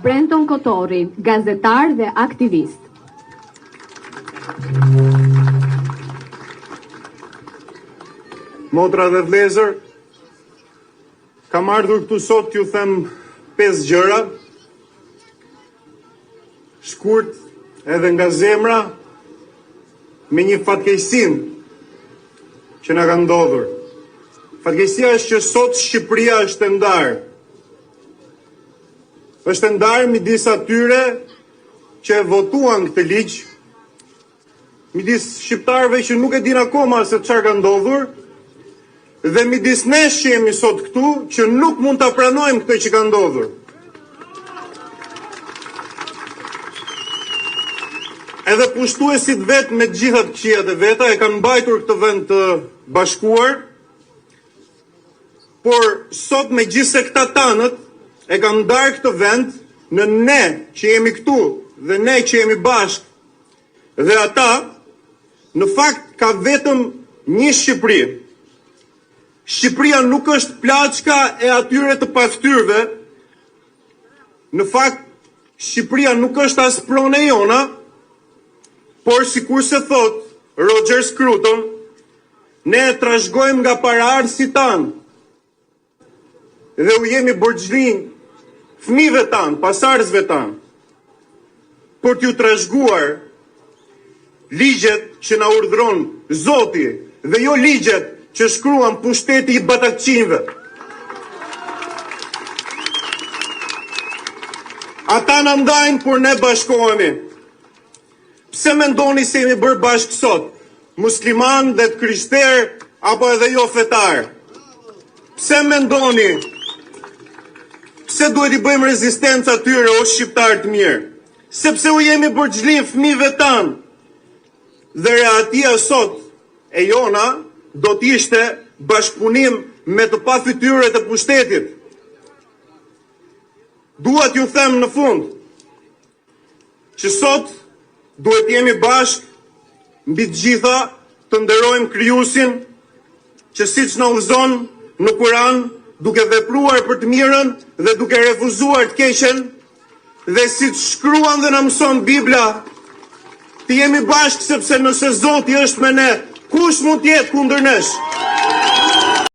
Brenton Kotori, gazetar dhe aktivist. Motra dhe vlezër, kam ardhur këtu sot t'ju them 5 gjëra, shkurt edhe nga zemra, me një fatkeqësim që na ka ndodhur. Fatkeqësia është që sot Shqipëria është e ndarë. Është e ndarë midis atyre që votuan këtë ligj, midis shqiptarëve që nuk e din akoma se çfarë ka ndodhur, dhe midis nesh që jemi sot këtu, që nuk mund ta pranojmë këtë që ka ndodhur. Edhe pushtuesit vetë me gjitha të këqijat e veta e kanë mbajtur këtë vend të bashkuar, por sot me gjithë se këta tanët e kanë ndarë këtë vend në ne që jemi këtu dhe ne që jemi bashkë. Dhe ata, në fakt, ka vetëm një Shqipëri. Shqipëria nuk është plaçka e atyre të paftyrëve. Në fakt, Shqipëria nuk është as pronë e jona, por sikur se thot Roger Scruton, ne e trashëgojmë nga paraardhësit tanë dhe u jemi borxhlin fëmijëve tanë, pasardhësve tanë, për t'ju trashëguar ligjet që na urdhëron Zoti dhe jo ligjet që shkruan pushteti i batakçinëve. Ata na ndajnë kur ne bashkohemi. Pse mendoni se jemi bërë bashkë sot, musliman dhe të krishterë apo edhe jo fetar? Pse mendoni? Pse duhet i bëjmë rezistencë atyre o shqiptarë të mirë? Sepse u jemi borxhlin fëmijëve tanë. Dhe rehatia sot e jona do t'ishte bashkëpunim me të pafytyrët e pushtetit. Dua t'ju them në fund që sot duhet jemi bashkë, mbi të gjitha të nderojmë Krijuesin, që siç na udhëzon në Kur'an, duke vepruar për të mirën dhe duke refuzuar të keqen, dhe siç shkruan dhe na mëson Bibla, të jemi bashkë sepse nëse Zoti është me ne, kush mund të jetë kundër nesh?